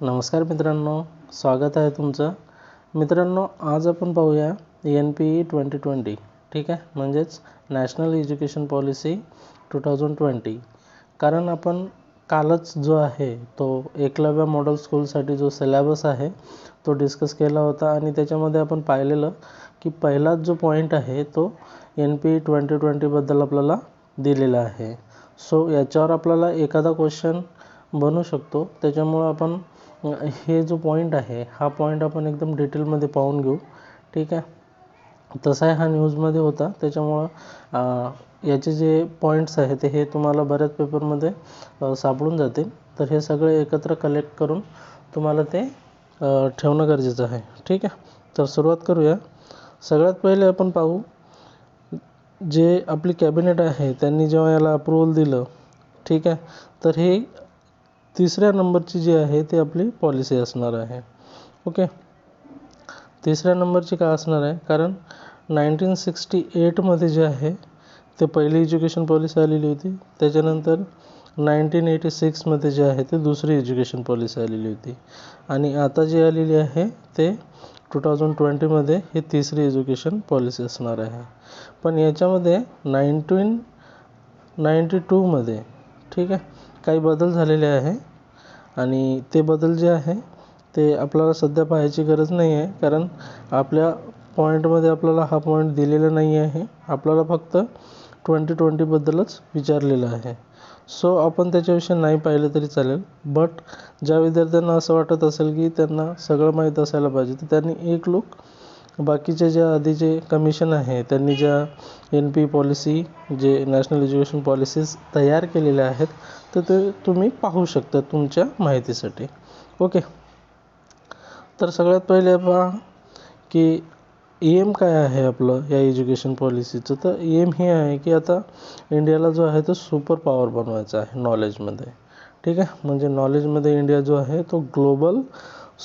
नमस्कार मित्रांनो, स्वागत आहे तुमचं. मित्रांनो, आज आपण पाहूया NPE 2020. ठीक आहे, म्हणजेच नॅशनल एज्युकेशन पॉलिसी 2020. कारण आपण कालच जो आहे तो एकलव्य मॉडेल स्कूलसाठी जो सिलेबस आहे तो डिस्कस केला होता आणि त्याच्यामध्ये आपण पाहिलेलं की पहिलाच जो पॉईंट आहे तो NPE 2020 बद्दल आपल्याला दिलेला आहे. सो याच्यावर आपल्याला एखादा क्वेश्चन बनू शकतो. त्याच्यामुळं आपण हे जो पॉईंट आहे हा पॉईंट आपण एकदम डिटेलमध्ये पाहून घेऊ. ठीक आहे, तसा हा न्यूजमध्ये होता, त्याच्यामुळं याचे जे पॉईंट्स आहेत हे तुम्हाला बऱ्याच पेपरमध्ये सापडून जातील. तर हे सगळे एकत्र कलेक्ट करून तुम्हाला ते ठेवणं गरजेचं आहे. ठीक आहे, तर सुरुवात करूया. सगळ्यात पहिले आपण पाहू, जे आपली कॅबिनेट आहे त्यांनी जेव्हा याला अप्रूव्हल दिलं, ठीक आहे, तर हे 3ऱ्या नंबरची जी आहे ती आपली पॉलिसी असणार आहे. ओके, 3ऱ्या नंबरची का असणार आहे? कारण 1968मध्ये जे आहे ते पहिली एज्युकेशन पॉलिसी आलेली होती. त्याच्यानंतर 1986मध्ये जे आहे ते दुसरी एज्युकेशन पॉलिसी आलेली होती आणि आता जी आलेली आहे ते 2020मध्ये ही 3री एज्युकेशन पॉलिसी असणार आहे. पण याच्यामध्ये 1992मध्ये ठीक आहे काही बदल झालेले आहे आणि ते बदल जे आहे ते आपल्याला सध्या पाहायची गरज नाही आहे, कारण आपल्या पॉईंटमध्ये आपल्याला हा पॉईंट दिलेला नाही आहे. आपल्याला फक्त 2020बद्दलच विचारलेलं आहे. सो आपण त्याच्याविषयी नाही पाहिलं तरी चालेल. बट ज्या विद्यार्थ्यांना असं वाटत असेल की त्यांना सगळं माहीत असायला पाहिजे, तर त्यांनी एक लूक बाकीचे ज्या आधीचे कमिशन आहे त्यांनी ज्या NPE पॉलिसी जे नॅशनल एज्युकेशन पॉलिसीज तयार केलेल्या आहेत तर ते तुम्ही पाहू शकता तुमच्या माहितीसाठी. ओके, तर सगळ्यात पहिले पहा की एम काय आहे आपलं या एज्युकेशन पॉलिसीचं. तर एम हे आहे की आता इंडियाला जो आहे तो सुपर पॉवर बनवायचा आहे नॉलेजमध्ये. ठीक आहे, म्हणजे नॉलेजमध्ये इंडिया जो आहे तो ग्लोबल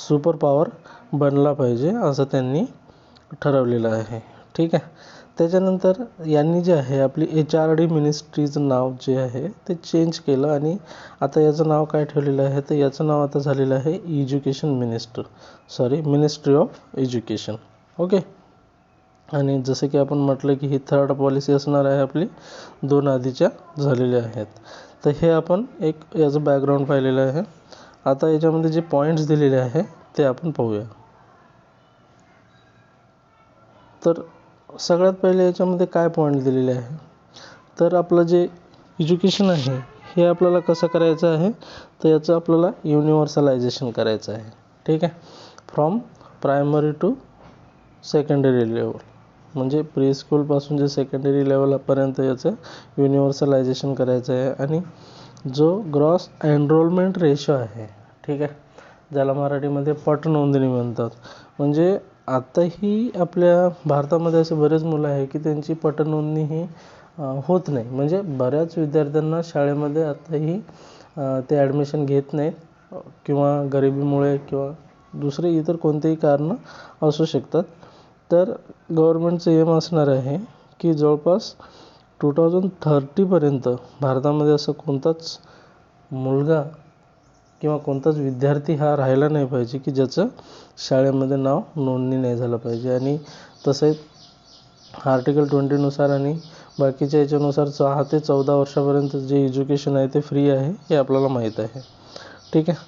सुपर पॉवर बनला पाहिजे असं त्यांनी ठरवलेलं आहे. ठीक आहे, त्याच्यानंतर यांनी जे आहे आपली HRD मिनिस्ट्रीचं नाव जे आहे ते चेंज केलं आणि आता याचं नाव काय ठेवलेलं आहे, तर याचं नाव आता झालेलं आहे मिनिस्ट्री ऑफ एज्युकेशन. ओके, आणि जसं की आपण म्हटलं की ही 3rd पॉलिसी असणार आहे आपली, 2 आधीच्या झालेल्या आहेत. तर हे आपण एक याचं बॅकग्राऊंड पाहिलेलं आहे. आता याच्यामध्ये जे पॉईंट्स दिलेले आहे ते आपण पाहूया. तर सगळ्यात पहिले याच्यामध्ये काय पॉईंट दिलेले आहे, तर आपलं जे एज्युकेशन आहे हे आपल्याला कसं करायचं आहे, तर याचं आपल्याला युनिव्हर्सलायझेशन करायचं आहे. ठीक आहे, from primary to secondary level, म्हणजे प्री स्कूलपासून जे सेकंडरी लेवलपर्यंत याचं युनिव्हर्सलायझेशन करायचं आहे. आणि जो ग्रॉस एनरोलमेंट रेशो आहे, ठीक आहे, ज्याला मराठीमध्ये पट नोंदणी म्हणतात, म्हणजे आताही आपल्या भारतामध्ये असे बरेच मुलं आहे की त्यांची पट नोंदणी ही होत नाही. म्हणजे बऱ्याच विद्यार्थ्यांना शाळेमध्ये आताही ते ॲडमिशन घेत नाहीत किंवा गरिबीमुळे किंवा दुसरे इतर कोणतेही कारणं असू शकतात. तर गव्हर्मेंटचं एम असणार आहे की जवळपास 2030पर्यंत भारतामध्ये असं कोणताच मुलगा किंवा कोणताच विद्यार्थी हा राहिला नाही पाहिजे की ज्याचं शाळेमध्ये नाव नोंदणी नाही झालं पाहिजे. आणि तसेच आर्टिकल 20नुसार आणि बाकीच्या याच्यानुसार 6 ते 14 वर्षापर्यंत जे एज्युकेशन आहे ते फ्री आहे हे आपल्याला माहीत आहे. ठीक आहे,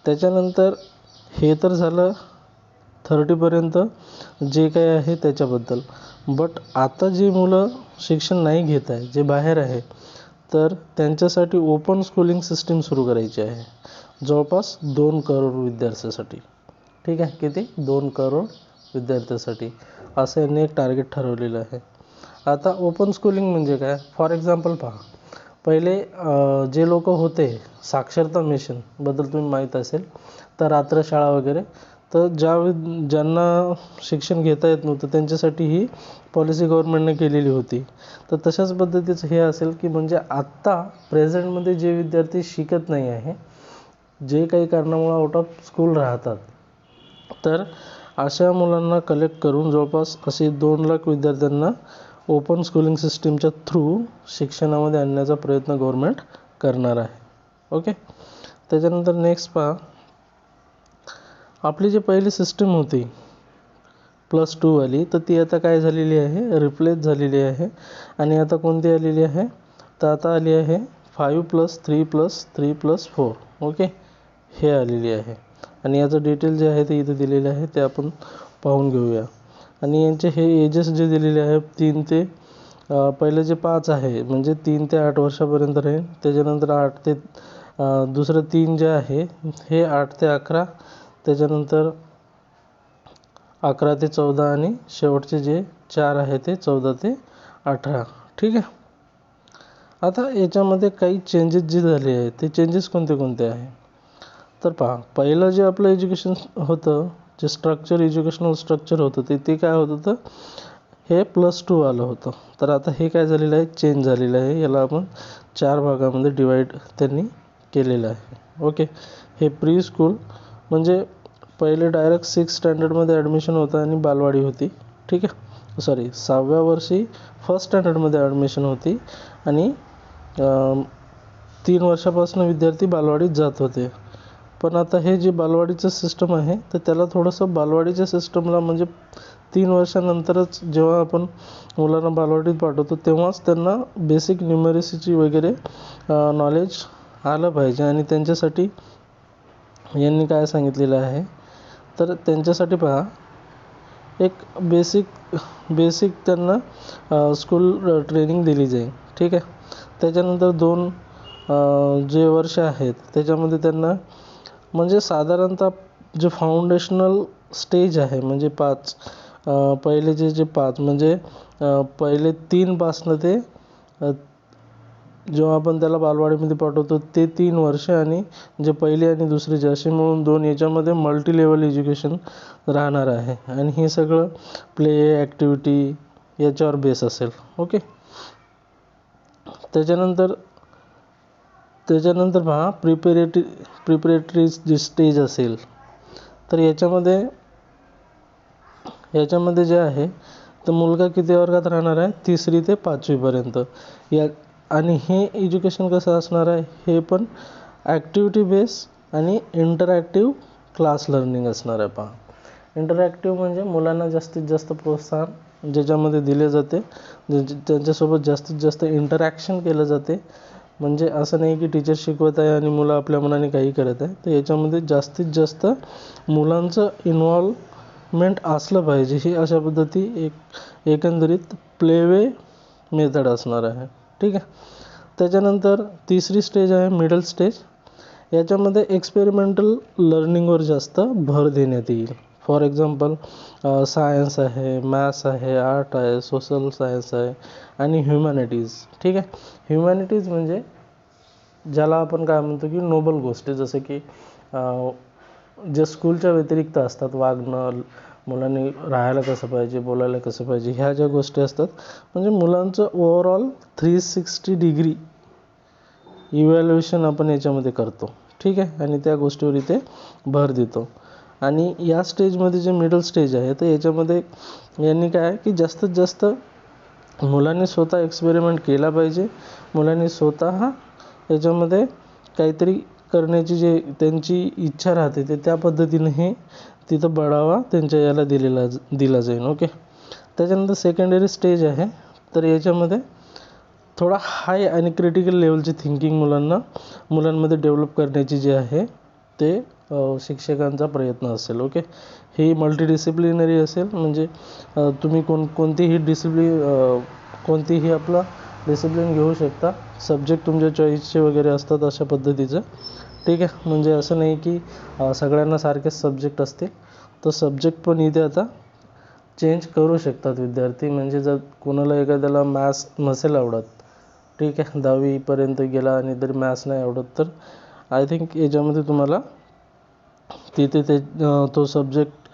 त्याच्यानंतर हे तर झालं 30पर्यंत जे काही आहे त्याच्याबद्दल. बट आता जे मुलं शिक्षण नाही घेत आहे, जे बाहेर आहे, तर त्यांच्यासाठी ओपन स्कूलिंग सिस्टीम सुरू करायची आहे जवळपास 2 करोड विद्यार्थ्यांसाठी. ठीक आहे, किती? 2 करोड विद्यार्थ्यांसाठी असं यांनी एक टार्गेट ठरवलेलं आहे. आता ओपन स्कूलिंग म्हणजे काय? फॉर एक्झाम्पल पहा, पहिले जे लोक होते साक्षरता मिशनबद्दल तुम्ही माहीत असेल, तर रात्रशाळा वगैरे, तर ज्यांना शिक्षण घेता येत नव्हतं त्यांच्यासाठी ही पॉलिसी गव्हर्नमेंटने केलेली होती. तर तशाच पद्धतीचं हे असेल की म्हणजे आत्ता प्रेझेंटमध्ये जे विद्यार्थी शिकत नाही आहे, जे काही कारणामुळे आउट ऑफ स्कूल राहतात, तर अशा मुलांना कलेक्ट करून जवळपास असे 2 लाख विद्यार्थ्यांना ओपन स्कूलिंग सिस्टीमच्या थ्रू शिक्षणामध्ये आणण्याचा प्रयत्न गव्हर्नमेंट करणार आहे. ओके, त्याच्यानंतर नेक्स्ट पहा, आपली जी पहिली सिस्टीम होती +2 वाली, तर ती आता काय झालेली आहे, रिप्लेस झालेली आहे. आणि आता कोणती आलेली आहे, तर आता आली आहे 5+3+3+4. ओके, हे आलेली आहे. आणि याचं डिटेल जे आहे ते इथे दिलेले आहे, ते आपण पाहून घेऊया. आणि यांचे हे एजेस जे दिलेले आहे 3 ते पहिले जे 5 आहे म्हणजे 3 ते 8 वर्षापर्यंत राहील. त्याच्यानंतर 8 ते दुसरं 3 जे आहे हे 8 ते 11, त्याच्यानंतर 11 ते 14 आणि शेवटचे जे 4 आहे ते 14 ते 18. ठीक आहे. आता याच्यामध्ये काही चेंजेस जे झाले आहेत ते चेंजेस कोणते कोणते आहे, तर पहा, पहिलं जे आपलं एज्युकेशन होतं, जे एज्युकेशनल स्ट्रक्चर होतं ते काय होतं, तर हे +2 आलं होतं. तर आता हे काय झालेलं आहे, चेंज झालेलं आहे. याला आपण 4 भागामध्ये डिवाईड त्यांनी केलेलं आहे. ओके, हे प्री स्कूल म्हणजे पहिले डायरेक्ट 6 स्टँडर्डमध्ये ॲडमिशन होतं आणि बालवाडी होती. ठीक आहे, सॉरी 6व्या वर्षी फर्स्ट स्टँडर्डमध्ये ॲडमिशन होती आणि 3 वर्षापासून विद्यार्थी बालवाडीत जात होते. पण आता हे जे बालवाडीचं सिस्टम आहे, तर त्याला थोडंसं बालवाडीच्या सिस्टमला म्हणजे 3 वर्षानंतरच जेव्हा आपण मुलांना बालवाडीत पाठवतो तेव्हाच त्यांना बेसिक न्यूमरेसीची वगैरे नॉलेज आलं पाहिजे. आणि त्यांच्यासाठी यांनी काय सांगितलेलं आहे, तर त्यांच्यासाठी पहा, एक बेसिक त्यांना स्कूल ट्रेनिंग दिली जाईल. ठीक आहे. त्याच्यानंतर 2 जे वर्ष आहेत त्याच्यामध्ये त्यांना म्हणजे साधारणतः जे फाउंडेशनल स्टेज आहे म्हणजे 5 पहिले जे 5 म्हणजे पहिले 3 पासनं ते जेव्हा आपण त्याला बालवाडीमध्ये पाठवतो ते 3 वर्ष आणि जे पहिली आणि दुसरी जे असे मिळून 2 याच्यामध्ये मल्टी लेवल एज्युकेशन राहणार आहे. आणि हे सगळं प्ले ॲक्टिव्हिटी याच्यावर बेस असेल. ओके, त्याच्यानंतर पहा, प्रिपरेटरी जी स्टेज असेल, तर याच्यामध्ये जे आहे तर मुलगा किती वर्गात राहणार आहे, 3री ते 5वीपर्यंत. आणि हे एज्युकेशन कसं असणार आहे, हे पण ॲक्टिव्हिटी बेस आणि इंटरॅक्टिव्ह क्लास लर्निंग असणार आहे. पहा, इंटरॅक्टिव्ह म्हणजे मुलांना जास्तीत जास्त प्रोत्साहन ज्याच्यामध्ये दिले जाते, त्यांच्यासोबत जास्तीत जास्त इंटरॅक्शन केलं जाते. म्हणजे असं नाही की टीचर शिकवत आहे आणि मुलं आपल्या मनाने काही करत आहे, तर याच्यामध्ये जास्तीत जास्त मुलांचं इन्व्हॉल्वमेंट असलं पाहिजे. ही अशा पद्धती एकंदरीत प्लेवे मेथड असणार आहे. ठीक आहे. त्याच्यानंतर 3री स्टेज आहे मिडल स्टेज. याच्यामध्ये एक्सपेरिमेंटल लर्निंगवर जास्त भर देण्यात येईल. फॉर एक्झाम्पल सायन्स आहे, मॅथ्स आहे, आर्ट आहे, सोशल सायन्स आहे आणि ह्युमॅनिटीज. ठीक आहे. ह्युमॅनिटीज म्हणजे ज्याला आपण काय म्हणतो की नोबल गोष्टी, जसं की जे स्कूलच्या व्यतिरिक्त असतात, वागणं, मुलांनी राहायला कसं पाहिजे, बोलायला कसं पाहिजे, ह्या ज्या गोष्टी असतात म्हणजे मुलांचं ओव्हरऑल 360 डिग्री इव्हॅल्युएशन आपण याच्यामध्ये करतो. ठीक आहे. आणि त्या गोष्टीवर इथे भर देतो. आणि या स्टेजमध्ये जे मिडल स्टेज आहे तर याच्यामध्ये यांनी काय की जास्तीत जास्त मुलांनी स्वतः एक्सपेरिमेंट केला पाहिजे. मुलांनी स्वतः याच्यामध्ये काहीतरी करण्याची जे त्यांची इच्छा राहते ते त्या पद्धतीने हे तिथं बढावा त्यांच्या याला दिला जाईल. ओके. त्याच्यानंतर सेकंडरी स्टेज आहे, तर याच्यामध्ये थोडा हाय आणि क्रिटिकल लेवलची थिंकिंग मुलांमध्ये डेव्हलप करण्याची जी आहे ते शिक्षकांचा प्रयत्न असेल. ओके. ही मल्टीडिसिप्लिनरी असेल म्हणजे तुम्ही कोणतीही आपला डिसिप्लिन घेऊ शकता. सब्जेक्ट तुमच्या चॉईसचे वगैरे असतात अशा पद्धतीचं. ठीक आहे. म्हणजे असं नाही की सगळ्यांना सारखेच सब्जेक्ट असते, तर सब्जेक्ट पण इथे आता चेंज करू शकतात विद्यार्थी. म्हणजे जर कोणाला एखाद्याला मॅथ्स नसेल आवडत, ठीक आहे, 10वीपर्यंत गेला आणि तरी मॅथ्स नाही आवडत, तर आय थिंक याच्यामध्ये तुम्हाला तिथे तो सब्जेक्ट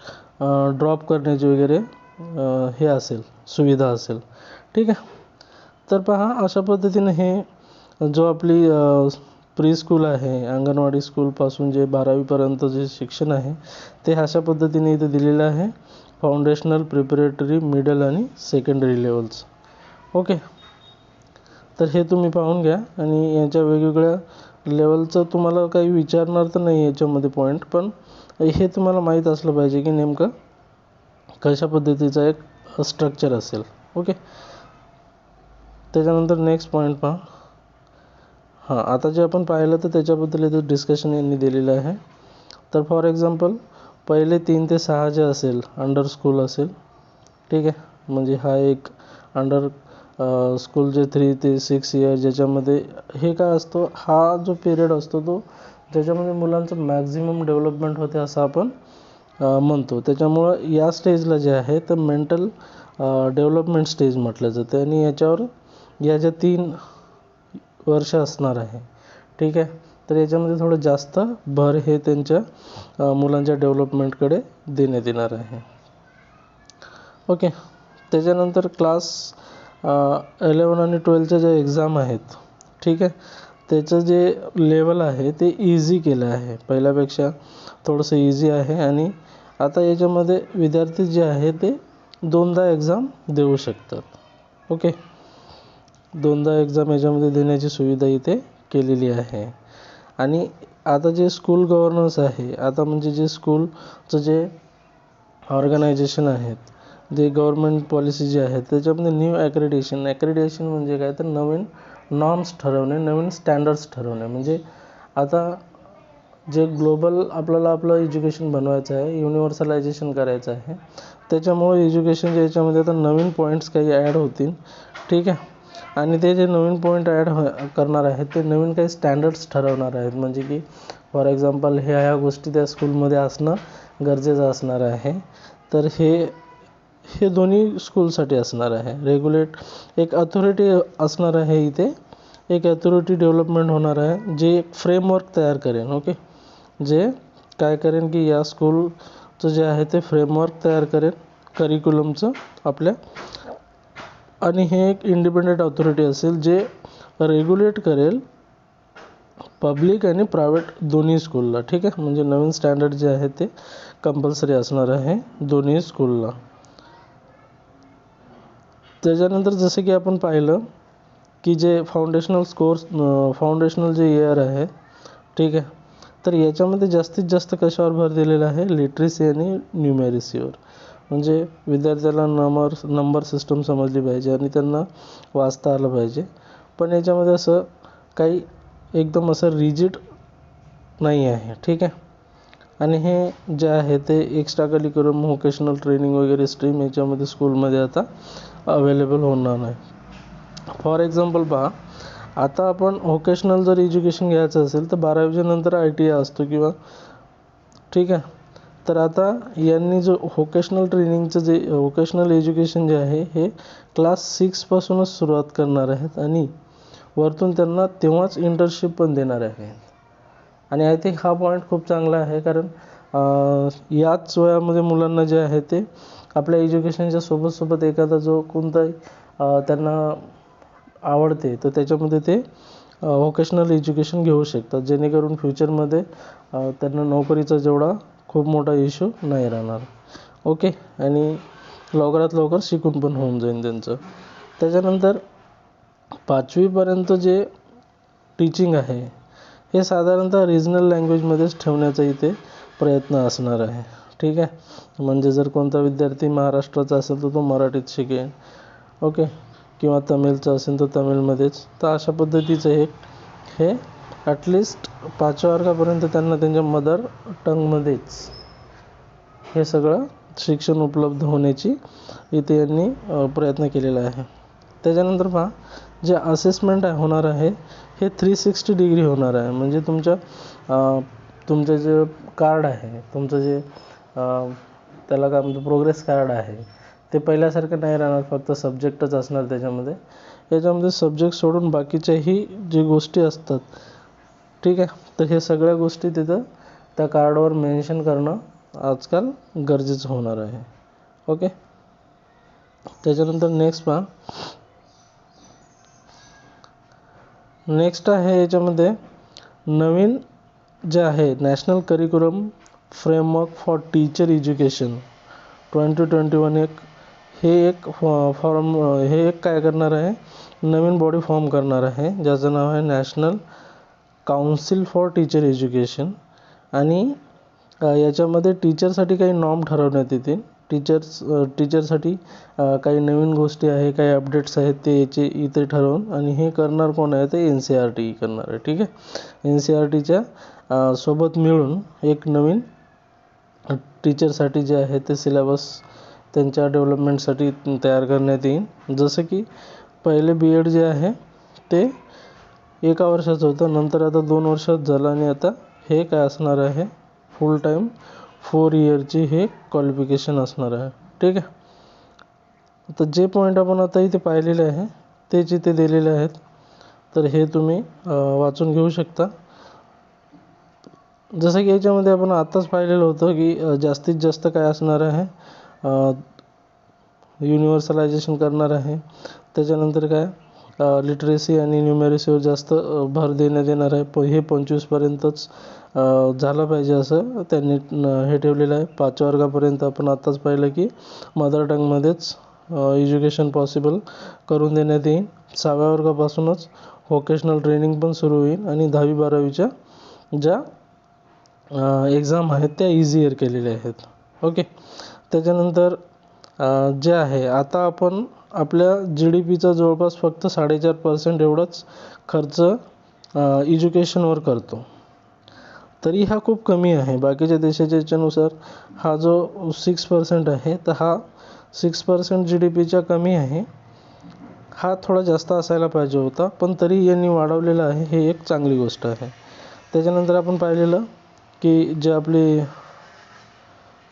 ड्रॉप करण्याची वगैरे हे असेल, सुविधा असेल. ठीक आहे. तर पहा, अशा पद्धतीने हे जो आपली प्री स्कूल आहे, अंगणवाडी स्कूलपासून जे 12वीपर्यंत जे शिक्षण आहे ते अशा पद्धतीने इथे दिलेलं आहे. फाउंडेशनल, प्रिपरेटरी, मिडल आणि सेकंडरी लेवल्स. ओके. तर हे तुम्ही पाहून घ्या आणि यांच्या वेगवेगळ्या लेवलचं तुम्हाला काही विचारणार तर नाही याच्यामध्ये पॉईंट, पण हे तुम्हाला माहीत असलं पाहिजे की नेमकं कशा पद्धतीचा एक स्ट्रक्चर असेल. ओके. त्याच्यानंतर नेक्स्ट पॉईंट पहा. आता जे आपण पाहिलं तर त्याच्याबद्दल इथं डिस्कशन यांनी दिलेलं आहे. तर फॉर एक्झाम्पल पहिले 3 ते 6 जे असेल अंडर स्कूल असेल, ठीक आहे. म्हणजे हा एक अंडर स्कूल जे 3 ते 6 इयर ज्याच्यामध्ये हे काय असतो, हा जो पिरियड असतो तो ज्याच्यामध्ये मुलांचं मॅक्झिमम डेव्हलपमेंट होते असं आपण म्हणतो. त्याच्यामुळं या स्टेजला जे आहे तर मेंटल डेव्हलपमेंट स्टेज म्हटलं जातं आणि याच्यावर या ज्या 3 वर्ष असणार आहे, ठीक आहे. तर याच्यामध्ये थोडं जास्त भर हे त्यांच्या मुलांच्या डेव्हलपमेंटकडे देण्यात येणार आहे. ओके. त्याच्यानंतर क्लास 11 आणि 12च्या ज्या एक्झाम आहेत, ठीक आहे, त्याचं जे लेवल आहे ते इझी केलं आहे, पहिल्यापेक्षा थोडंसं इझी आहे. आणि आता याच्यामध्ये विद्यार्थी जे आहे ते 2दा एक्झाम देऊ शकतात. ओके. 2दा एक्झाम याच्यामध्ये देण्याची सुविधा इथे केलेली आहे. आणि आता जे स्कूल गव्हर्नन्स आहे, आता म्हणजे जे स्कूलचं जे ऑर्गनायझेशन आहेत, जे गव्हर्मेंट पॉलिसी जी आहे त्याच्यामध्ये न्यू ॲक्रेडिटेशन म्हणजे काय तर नवीन नॉर्म्स ठरवणे, नवीन स्टँडर्ड्स ठरवणे. म्हणजे आता जे ग्लोबल आपल्याला आपलं एज्युकेशन बनवायचं आहे, युनिव्हर्सलायझेशन करायचं आहे, त्याच्यामुळे एज्युकेशनच्या याच्यामध्ये आता नवीन पॉईंट्स काही ॲड होतील, ठीक आहे. आणि ते जे नवीन पॉईंट ॲड करणार आहेत ते नवीन काही स्टँडर्ड्स ठरवणार आहेत. म्हणजे की फॉर एक्झाम्पल ह्या गोष्टी त्या स्कूलमध्ये असणं गरजेचं असणार आहे. तर हे दोन्ही स्कूलसाठी असणार आहे. रेग्युलेट एक अथॉरिटी असणार आहे इथे, एक अथॉरिटी डेव्हलपमेंट होणार आहे जे एक फ्रेमवर्क तयार करेन. ओके. जे काय करेन की या स्कूलचं जे आहे ते फ्रेमवर्क तयार करेन करिक्युलमचं आपल्या, आणि हे एक इंडिपेंडंट अथॉरिटी असेल जे रेग्युलेट करेल पब्लिक आणि प्रायव्हेट दोन्ही स्कूलला, ठीक आहे. म्हणजे नवीन स्टँडर्ड जे आहे ते कंपल्सरी असणार आहे दोन्ही स्कूलला. त्याच्यानंतर जसं की आपण पाहिलं की जे फाउंडेशनल जे इयर आहे, ठीक आहे, तर याच्यामध्ये जास्तीत जास्त कशावर भर दिलेला आहे, लिटरसी आणि न्यूमेरसीवर. म्हणजे विद्यार्थ्याला नंबर सिस्टम समजली पाहिजे आणि त्यांना वाचता आलं पाहिजे. पण याच्यामध्ये असं काही एकदम असं रिजिड नाही आहे, ठीक आहे. आणि हे जे आहे ते एक्स्ट्रा करिक्युलम व्होकेशनल ट्रेनिंग वगैरे स्ट्रीम याच्यामध्ये स्कूलमध्ये आता अवेलेबल होणार नाही. फॉर एक्झाम्पल पहा, आता आपण व्होकेशनल जर एज्युकेशन घ्यायचं असेल तर 12वीच्या नंतर ITI असतो किंवा, ठीक आहे. तर आता यांनी जो व्होकेशनल ट्रेनिंगचं जे व्होकेशनल एज्युकेशन जे आहे हे क्लास 6पासूनच सुरुवात करणार आहेत आणि वरतून त्यांना तेव्हाच इंटर्नशिप पण देणार आहे. आणि आय थिंक हा पॉईंट खूप चांगला आहे, कारण याच वयामध्ये मुलांना जे आहे ते आपल्या एज्युकेशनच्या सोबत एखादा जो कोणताही त्यांना आवडते तर त्याच्यामध्ये ते व्होकेशनल एज्युकेशन घेऊ शकतात, जेणेकरून फ्युचरमध्ये त्यांना नोकरीचा जेवढा खूप मोठा इश्यू नाही राहणार. ओके. आणि लवकरात लवकर शिकून पण होऊन जाईल त्यांचं. त्याच्यानंतर 5वीपर्यंत जे टीचिंग आहे हे साधारणतः रिजनल लँग्वेजमध्येच ठेवण्याचा इथे प्रयत्न असणार आहे, ठीक आहे. म्हणजे जर कोणता विद्यार्थी महाराष्ट्राचा असेल तर तो मराठीत शिकेल, ओके, किंवा तमिळचं असेल तर तमिळमध्येच. तर अशा पद्धतीचं हे ॲटलिस्ट 5व्या वर्गापर्यंत त्यांना त्यांच्या मदर टंगमध्येच हे सगळं शिक्षण उपलब्ध होण्याची इथे यांनी प्रयत्न केलेला आहे. त्याच्यानंतर पहा, जे असेसमेंट होणार आहे हे 360 डिग्री होणार आहे. म्हणजे तुमचं जे कार्ड आहे, तुमचं जे त्याला काय म्हणतो प्रोग्रेस कार्ड आहे, ते पहिल्यासारखं नाही राहणार, फक्त सब्जेक्टच असणार त्याच्यामध्ये. याच्यामध्ये सब्जेक्ट सोडून बाकीच्याही जे गोष्टी असतात, ठीक आहे, तर हे सगळ्या गोष्टी तिथं त्या कार्डवर मेन्शन करणं आजकाल गरजेचं होणार आहे. ओके. त्याच्यानंतर नेक्स्ट पहा, नेक्स्ट आहे याच्यामध्ये नवीन जे आहे national curriculum framework for teacher education 2021 हे एक काय करणार आहे, नवीन बॉडी फॉर्म करणार आहे ज्याचं नाव आहे national council for teacher education आणि याच्यामध्ये टीचरसाठी काही नॉर्म ठरवण्यात येतील. टीचरसाठी काही नवीन गोष्टी आहे, काही अपडेट्स आहेत ते याचे इथे ठरवून, आणि हे करणार कोण आहे ते NCERT करणार आहे. ठीक आहे. NCERTच्या सोबत मिळून एक नवीन टीचरसाठी जे आहे ते सिलेबस त्यांच्या डेव्हलपमेंटसाठी तयार करण्यात येईल. जसं की पहिले B.Ed जे आहे ते 1 वर्षाचं होतं, नंतर आता 2 वर्षात झालं, आणि आता हे काय असणार आहे, फुल टाईम 4 इयरची हे क्वालिफिकेशन असणार आहे. ठीक आहे. तर जे पॉईंट आपण आता इथे पाहिलेले आहे तेच इथे दिलेले आहेत, तर हे तुम्ही वाचून घेऊ शकता. जसं की याच्यामध्ये आपण आत्ताच पाहिलेलं होतं की जास्तीत जास्त काय असणार आहे, युनिव्हर्सलायझेशन करणार आहे. त्याच्यानंतर काय लिटरेसी आणि न्यूमेरसीवर जास्त भर देण्यात येणार आहे. हे 25पर्यंतच झालं पाहिजे असं त्यांनी हे ठेवलेलं आहे. 5व्या वर्गापर्यंत आपण आत्ताच पाहिलं की मदर टंगमध्येच एज्युकेशन पॉसिबल करून देण्यात येईल. 6व्या वर्गापासूनच व्होकेशनल ट्रेनिंग पण सुरू होईल, आणि 10वी-12वीच्या ज्या एक्झाम आहेत त्या इझियर केलेल्या आहेत. ओके. त्याच्यानंतर जे आहे, आता आपण आपल्या GDPचा जवळपास फक्त 4.5% एवढाच खर्च एज्युकेशनवर करतो. तरी हा खूप कमी आहे. बाकीच्या देशाच्या याच्यानुसार हा जो 6% आहे, तर हा 6% GDPच्या कमी आहे. हा थोडा जास्त असायला पाहिजे होता, पण तरी यांनी वाढवलेला आहे, हे एक चांगली गोष्ट आहे. त्याच्यानंतर आपण पाहिलेलं की जे आपले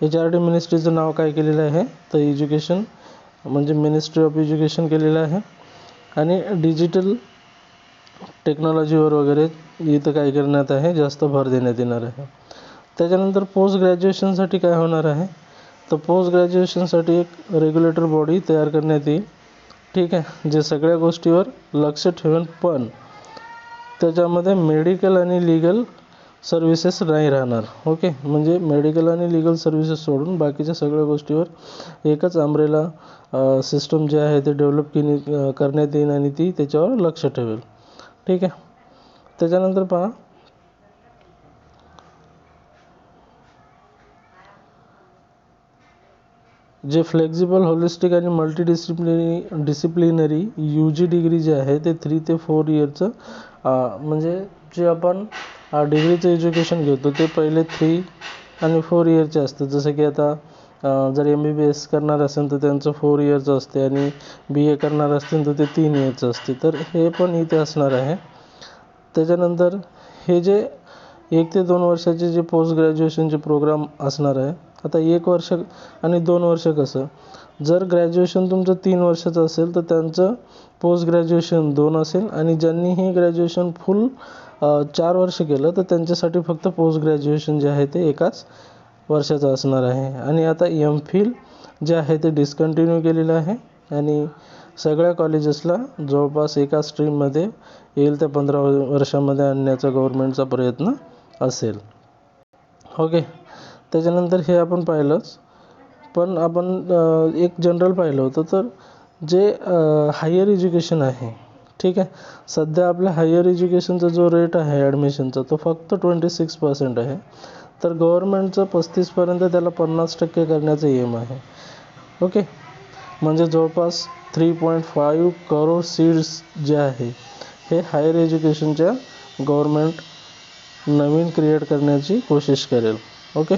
HRD मिनिस्ट्रीचं नाव काय केलेलं आहे, तर एज्युकेशन म्हणजे मिनिस्ट्री ऑफ एज्युकेशन केलेलं आहे. आणि डिजिटल टेक्नॉलॉजीवर वगैरे इथं काय करण्यात आहे, जास्त भर देण्यात येणार आहे. त्याच्यानंतर पोस्ट ग्रॅज्युएशनसाठी काय होणार आहे, तर पोस्ट ग्रॅज्युएशनसाठी एक रेग्युलेटर बॉडी तयार करण्यात येईल. ठीक आहे. जे सगळ्या गोष्टीवर लक्ष ठेवेल, पण त्याच्यामध्ये मेडिकल आणि लीगल सर्व्हिसेस नाही राहणार. ओके. म्हणजे मेडिकल आणि लीगल सर्व्हिसेस सोडून बाकीच्या सगळ्या गोष्टीवर एकच अम्ब्रेला सिस्टम जे आहे ते डेव्हलप करण्यात येईल, आणि ती त्याच्यावर लक्ष ठेवेल. ठीक आहे. त्याच्यानंतर पहा, जे फ्लेक्झिबल, होलिस्टिक आणि डिसिप्लिनरी UG डिग्री जे आहे ते 3 ते 4 इयरचं, म्हणजे जे आपण डिग्रीचं एज्युकेशन घेतो ते पहिले 3 आणि 4 इयरचे असतं. जसं की आता जर MBBS करणार असेल तर त्यांचं 4 इयरचं असते, आणि BA करणार असतील तर ते 3 इयरचं असते. तर हे पण इथे असणार आहे. त्याच्यानंतर हे जे 1 ते 2 वर्षाचे जे पोस्ट ग्रॅज्युएशनचे प्रोग्राम असणार आहे, आता 1 वर्ष आणि 2 वर्ष कसं, जर ग्रॅज्युएशन तुमचं 3 वर्षाचं असेल तर त्यांचं पोस्ट ग्रॅज्युएशन 2 असेल, आणि ज्यांनी हे ग्रॅज्युएशन फुल 4 वर्ष केलं तर त्यांच्यासाठी फक्त पोस्ट ग्रॅज्युएशन जे आहे ते 1 वर्षाचं असणार आहे. आणि आता MPhil जे आहे ते डिस्कंटिन्यू केलेलं आहे, आणि सगळ्या कॉलेजेसला जवळपास एका स्ट्रीममध्ये येईल त्या 15 वर्षामध्ये आणण्याचा गव्हर्नमेंटचा प्रयत्न असेल. ओके. त्याच्यानंतर हे आपण पाहिलंच, पण आपण एक जनरल पाहिलं होतं. तर जे हायर एज्युकेशन आहे, ठीक आहे, सध्या आपल्या हायर एज्युकेशनचा जो रेट आहे ॲडमिशनचा तो फक्त 26% आहे. तर गव्हर्नमेंटचं 35पर्यंत त्याला 50% करण्याचं एम आहे. ओके. म्हणजे जवळपास 3.5 करोड सीट्स जे आहे हे हायर एज्युकेशनच्या गव्हर्नमेंट नवीन क्रिएट करण्याची कोशिश करेल. ओके.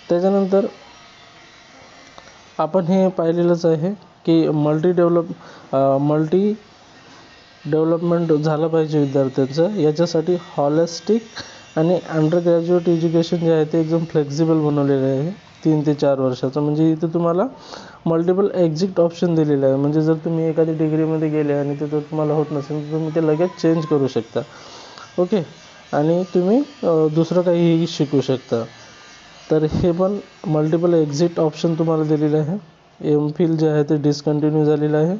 त्याच्यानंतर आपण हे पाहिलेलंच आहे की मल्टी डेव्हलपमेंट झालं पाहिजे विद्यार्थ्यांचं. याच्यासाठी हॉलिस्टिक आणि अंडर ग्रॅज्युएट एज्युकेशन जे आहे ते एकदम फ्लेक्झिबल बनवलेलं आहे 3 ते 4 वर्षाचं. म्हणजे इथे तुम्हाला मल्टिपल एक्झिट ऑप्शन दिलेलं आहे. म्हणजे जर तुम्ही एखादी डिग्रीमध्ये गेले आणि तिथं तुम्हाला होत नसेल तर तुम्ही ते लगेच चेंज करू शकता. ओके. आणि तुम्ही दुसरं काहीही शिकू शकता. तर हे पण मल्टिपल एक्झिट ऑप्शन तुम्हाला दिलेलं आहे. MPhil जे आहे ते डिस्कंटिन्यू झालेलं आहे.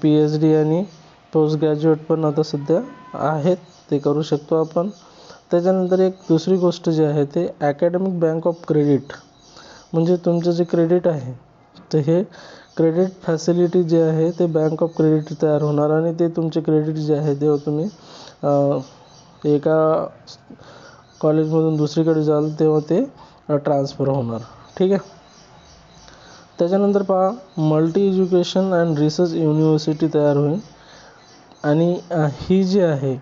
PhD आणि पोस्ट ग्रॅज्युएट पण आता सध्या आहेत, ते करू शकतो आपण. त्याच्यानंतर एक दुसरी गोष्ट जी आहे ते अकॅडमिक बँक ऑफ क्रेडिट. म्हणजे तुमचं जे क्रेडिट आहे तर हे क्रेडिट फॅसिलिटी जे आहे ते बँक ऑफ क्रेडिट तयार होणार, आणि ते तुमचे क्रेडिट जे आहे ते तुम्ही एका कॉलेजमधून दुसरीकडे जाल तेव्हा ते ट्रान्सफर होणार. ठीक आहे. त्याच्यानंतर पहा, multi education and research university तयार होईल. आणि ही जी आहे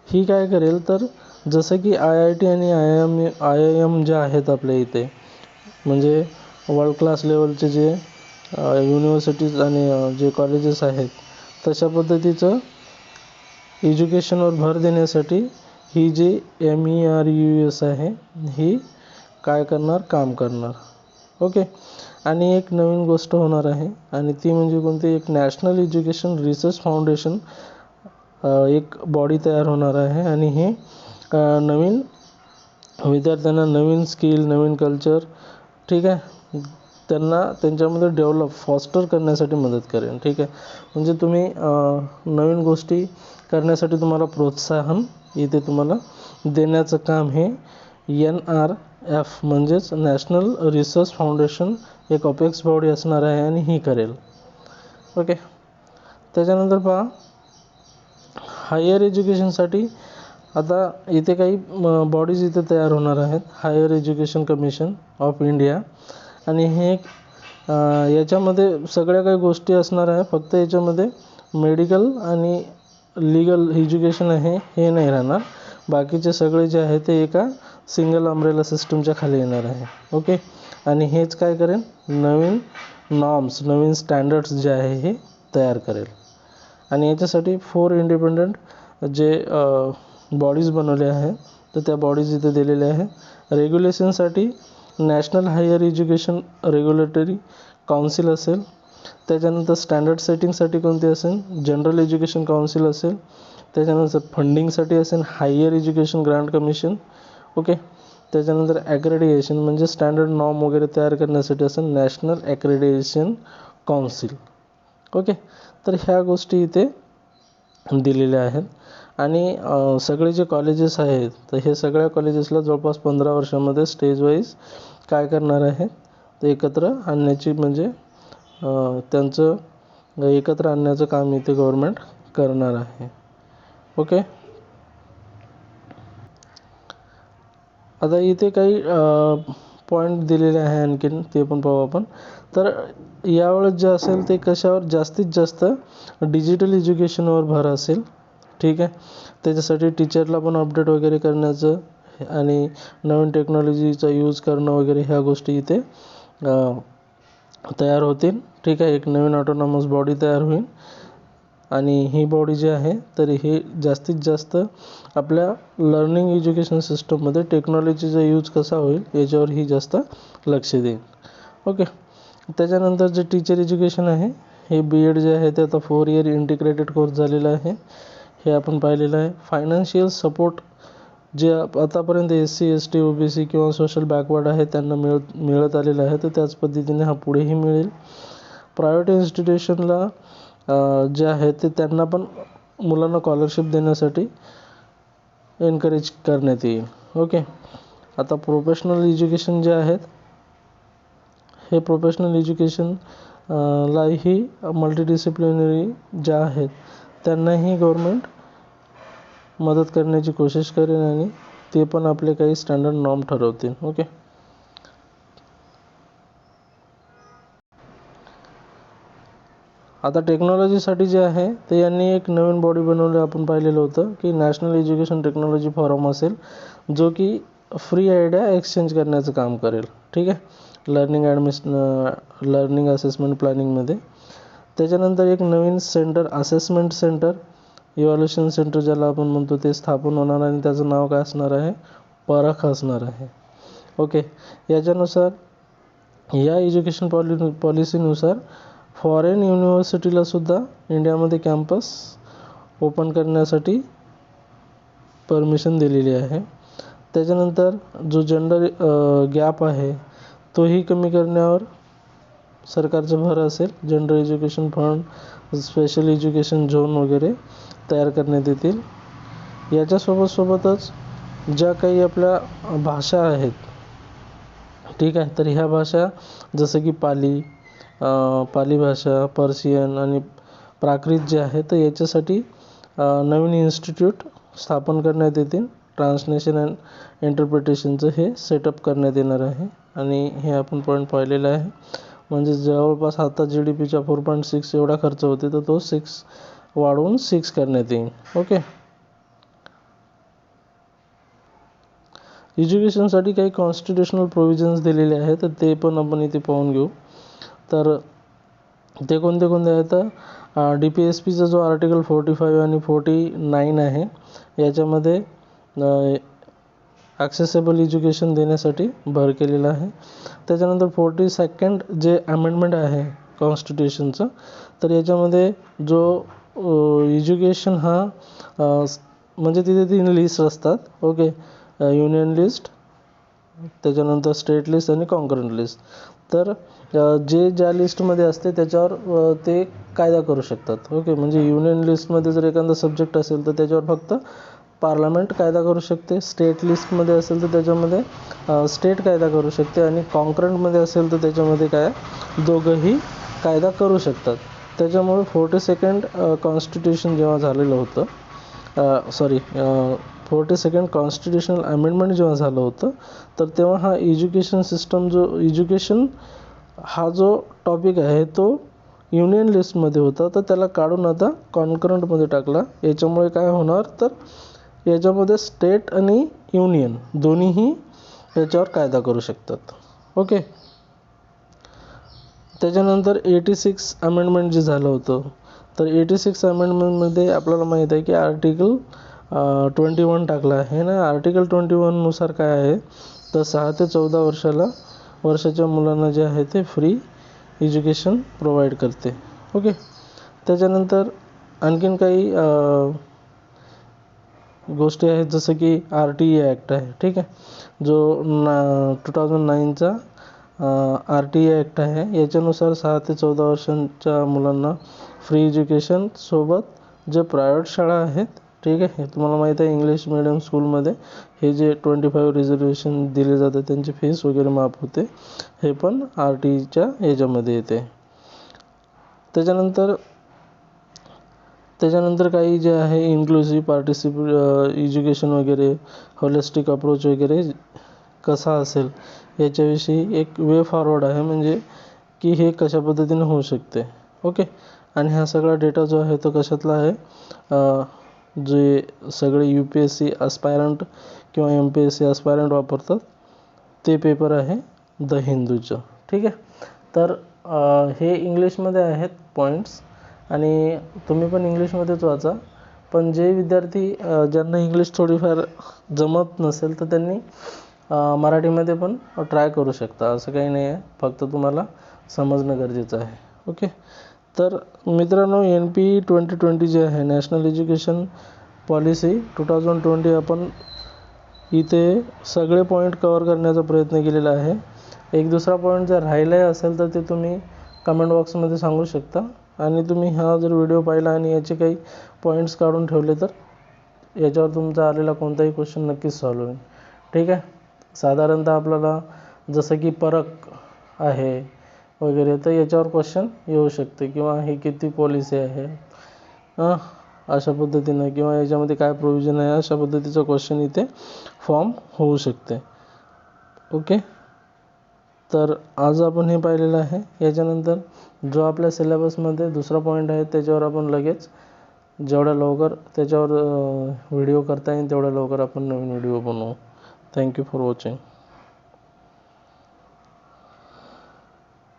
ही काय करेल, तर जसं की IIT आणि IIM जे आहेत आपल्या इथे, म्हणजे वर्ल्ड क्लास लेवलचे जे युनिव्हर्सिटीज आणि जे कॉलेजेस आहेत, तशा पद्धतीचं एज्युकेशनवर भर देण्यासाठी ही जी MERUS आहे ही काय करणार, काम करणार. ओके. आणि एक नवीन गोष्ट होणार आहे, आणि ती म्हणजे कोणती, एक नॅशनल एज्युकेशन रिसर्च फाउंडेशन एक बॉडी तयार होणार आहे. आणि हे नवीन विद्यार्थ्यांना नवीन स्किल, नवीन कल्चर, ठीक आहे, त्यांना त्यांच्यामध्ये डेव्हलप फॉस्टर करण्यासाठी मदत करेल. ठीक आहे. म्हणजे तुम्ही नवीन गोष्टी करण्यासाठी तुम्हाला प्रोत्साहन इथे तुम्हाला देण्याचं काम हे NRF म्हणजेच नॅशनल रिसर्च फाउंडेशन एक अपेक्स बॉडी असणार आहे आणि ही करेल. ओके. त्याच्यानंतर पहा, हायर एज्युकेशनसाठी आता इथे काही बॉडीज इथे तयार होणार आहेत. Higher education commission of India. आणि हे याच्यामध्ये सगळ्या काही गोष्टी असणार आहे. फक्त याच्यामध्ये मेडिकल आणि लीगल एज्युकेशन आहे हे नाही राहणार. बाकीचे सगळे जे आहे ते एका सिंगल अम्ब्रेला सिस्टमच्या खाली येणार आहे. ओके. आणि हेच काय करेल, नवीन नॉर्म्स, नवीन स्टँडर्ड्स जे आहे हे तयार करेल. आणि याच्यासाठी 4 इंडिपेंडंट जे बॉडीज बनवले आहे, तर त्या बॉडीज इथे दिलेल्या आहे. रेग्युलेशनसाठी national higher education regulatory council असेल. त्याच्यानंतर स्टँडर्ड सेटिंगसाठी कोणती असेल, जनरल एज्युकेशन काउन्सिल असेल. त्याच्यानंतर फंडिंगसाठी असेल higher education grant commission. Okay. त्याच्यानंतर ॲक्रेडिटेशन म्हणजे स्टँडर्ड नॉर्म वगैरे तयार करण्यासाठी असेल नॅशनल ॲक्रेडिटेशन काउन्सिल. ओके. तर ह्या गोष्टी इथे दिलेल्या आहेत. आणि सगळे जे कॉलेजेस आहेत, तर हे सगळ्या कॉलेजेसला जवळपास 15 वर्षामध्ये स्टेज वाईज काय करणार आहे, ते एकत्र आणण्याची, म्हणजे त्यांचं एकत्र आणण्याचं काम इथे गव्हर्मेंट करणार आहे. ओके. आता इथे काही पॉईंट दिलेले आहे आणखीन, ते पण पाहू आपण. तर यावेळेस जे असेल ते कशावर जास्तीत जास्त डिजिटल एज्युकेशनवर भर असेल. ठीक आहे. त्याच्यासाठी टीचरला पण अपडेट वगैरे करण्याचं आणि नवीन टेक्नॉलॉजीचा यूज करणं वगैरे ह्या गोष्टी इथे तयार होतील. ठीक आहे. एक नवीन ऑटोनॉमस बॉडी तयार होईल. आणि ही बॉडी जी आहे, तर हे जास्तीत जास्त आपल्या लर्निंग एज्युकेशन सिस्टममध्ये टेक्नॉलॉजीचा यूज कसा होईल याच्यावर ही जास्त लक्ष देईल. ओके. त्याच्यानंतर जे टीचर एज्युकेशन आहे, हे BEd जे आहे ते आता 4 इयर इंटिग्रेटेड कोर्स झालेला आहे, हे आपण पाहिलेलं आहे. फायनान्शियल सपोर्ट जे आतापर्यंत SC ST OBC किंवा सोशल बॅकवर्ड आहे त्यांना मिळत आलेलं आहे, तर त्याच पद्धतीने हा पुढेही मिळेल. प्रायव्हेट इन्स्टिट्यूशनला जे आहे ते त्यांना पण मुलांना स्कॉलरशिप देण्यासाठी एनकरेज करण्यात येईल. ओके. आता प्रोफेशनल एज्युकेशन जे आहेत, हे प्रोफेशनल एज्युकेशन लाही मल्टीडिसिप्लिनरी ज्या आहेत त्यांनाही गव्हर्मेंट मदत करण्याची कोशिश करेल आणि ते पण आपले काही स्टँडर्ड नॉर्म ठरवतील. ओके. आता टेक्नॉलॉजीसाठी जे आहे ते यांनी एक नवीन बॉडी बनवली, आपण पाहिलेलं होतं की नॅशनल एज्युकेशन टेक्नॉलॉजी फोरम असेल, जो की फ्री आयडिया एक्सचेंज करण्याचं काम करेल. ठीक आहे. लर्निंग असेसमेंट प्लॅनिंगमध्ये. त्याच्यानंतर एक नवीन centre, assessment centre, evaluation centre ज्याला आपण म्हणतो, ते स्थापन होणार आणि त्याचं नाव काय असणार आहे, परख असणार आहे. ओके. याच्यानुसार या एज्युकेशन पॉलिसीनुसार फॉरेन युनिव्हर्सिटीला सुद्धा इंडियामध्ये कॅम्पस ओपन करण्यासाठी परमिशन दिलेली आहे. त्याच्यानंतर जो जेंडर गॅप आहे तोही कमी करण्यावर सरकारचा भर असेल. Gender education fund, special education zone वगैरे तयार करण्यात येतील. याच्यासोबतच ज्या काही आपल्या भाषा आहेत, ठीक आहे, तर ह्या भाषा जसं की पाली भाषा, पर्शियन आणि प्राकृत जे आहे, तर याच्यासाठी नवीन इन्स्टिट्यूट स्थापन करण्यात येतील. ट्रान्सलेशन अँड इंटरप्रिटेशनचं हे सेटअप करण्यात येणार आहे आणि हे आपण पॉईंट पाहिलेलं आहे. म्हणजे जवळपास आता GDPच्या 4.6 एवढा खर्च होते, तर तो 6 वाढवून 6 करण्यात येईल. ओके. एज्युकेशनसाठी काही कॉन्स्टिट्युशनल प्रोव्हिजन्स दिलेले आहेत, तर ते पण आपण इथे पाहून घेऊ. तर ते कोणते कोणते आहेत, तर DPSPचा जो आर्टिकल 45 आणि 49 आहे, याच्यामध्ये ॲक्सेसेबल एज्युकेशन देण्यासाठी भर केलेला आहे. त्याच्यानंतर 42nd जे अमेंडमेंट आहे कॉन्स्टिट्यूशनचं, तर याच्यामध्ये जो एज्युकेशन हा म्हणजे तिथे 3 लिस्ट असतात. ओके. युनियन लिस्ट, त्याच्यानंतर स्टेट लिस्ट आणि कॉन्करंट लिस्ट. तर जे ज्या लिस्टमध्ये असते त्याच्यावर ते कायदा करू शकतात. ओके. म्हणजे युनियन लिस्टमध्ये जर एखादा सब्जेक्ट असेल तर त्याच्यावर फक्त पार्लमेंट कायदा करू शकते. स्टेट लिस्टमध्ये असेल तर त्याच्यामध्ये स्टेट कायदा करू शकते आणि कॉन्करंटमध्ये असेल तर त्याच्यामध्ये काय दोघंही कायदा करू शकतात. त्याच्यामुळे 42nd कॉन्स्टिट्यूशन जेव्हा झालेलं होतं, 42nd कॉन्स्टिट्युशनल अमेंडमेंट जेव्हा झालं होतं, तर तेव्हा हा एज्युकेशन सिस्टम जो एज्युकेशन हा जो टॉपिक आहे तो युनियन लिस्टमध्ये होता, तर त्याला काढून आता कॉन्करंटमध्ये टाकला. याच्यामुळे काय होणार, तर याच्यामध्ये स्टेट आणि युनियन दोन्हीही याच्यावर कायदा करू शकतात. ओके. त्याच्यानंतर 86 अमेंडमेंट जे झालं होतं, तर 86 अमेंडमेंटमध्ये आपल्याला माहीत आहे की आर्टिकल 21 टाकला आहे ना. आर्टिकल 21 नुसार काय आहे, तर 6 ते 14 वर्षाच्या मुलांना जे आहे ते फ्री एज्युकेशन प्रोव्हाइड करते. ओके. त्याच्यानंतर आणखीन काही गोष्टी आहेत, जसं की RTE ॲक्ट आहे. ठीक आहे. जो 2009चा RTE ॲक्ट आहे, याच्यानुसार 6 ते 14 वर्षांच्या मुलांना फ्री एज्युकेशन सोबत जे प्रायव्हेट शाळा आहेत, ठीक आहे, हे तुम्हाला माहीत आहे इंग्लिश मिडियम स्कूलमध्ये हे जे 25 रिझर्वेशन दिले जाते त्यांची फीस वगैरे माफ होते, हे पण RTEच्या याच्यामध्ये येते. त्याच्यानंतर काही जे आहे इन्क्लुसिव्ह पार्टिसिपेट एज्युकेशन वगैरे, होलिस्टिक अप्रोच वगैरे कसा असेल याच्याविषयी एक वे फॉरवर्ड आहे, म्हणजे की हे कशा पद्धतीने होऊ शकते. ओके. आणि हा सगळा डेटा जो आहे तो कशातला आहे, जे सगळे UPSC ॲस्पायरंट किंवा MPSC ॲस्पायरंट वापरतात ते पेपर आहे द हिंदूचं. ठीक आहे. तर हे इंग्लिशमध्ये आहेत पॉईंट्स आणि तुम्ही पण इंग्लिशमध्येच वाचा. पण जे विद्यार्थी ज्यांना इंग्लिश थोडीफार जमत नसेल तर त्यांनी मराठीमध्ये पण ट्राय करू शकता, असं काही नाही आहे, फक्त तुम्हाला समजणं गरजेचं आहे. ओके. तर मित्रांनो, NP 2020 जे आहे नॅशनल एज्युकेशन पॉलिसी 2020, आपण इथे सगळे पॉईंट कवर करण्याचा प्रयत्न केलेला आहे. एक दुसरा पॉईंट जर राहिला असेल तर ते तुम्ही कमेंट बॉक्समध्ये सांगू शकता. आणि तुम्ही हा जर व्हिडिओ पाहिला आणि याचे काही पॉईंट्स काढून ठेवले तर याच्यावर तुमचा आलेला कोणताही क्वेश्चन नक्कीच सॉल्व होईल. ठीक आहे. साधारणतः आपल्याला जसं की परक आहे वगैरे, तर याच्यावर क्वेश्चन येऊ शकते, किंवा हे किती पॉलिसी आहे अशा पद्धतीनं, किंवा याच्यामध्ये काय प्रोव्हिजन आहे, अशा पद्धतीचं क्वेश्चन इथे फॉर्म होऊ शकते. ओके. तर आज आपण हे पाहिलेलं आहे. याच्यानंतर जो आपल्या सिलेबसमध्ये दुसरा पॉईंट आहे त्याच्यावर आपण लगेच जेवढ्या लवकर त्याच्यावर व्हिडिओ करता येईल तेवढ्या लवकर आपण नवीन व्हिडिओ बनवू. Thank you for watching.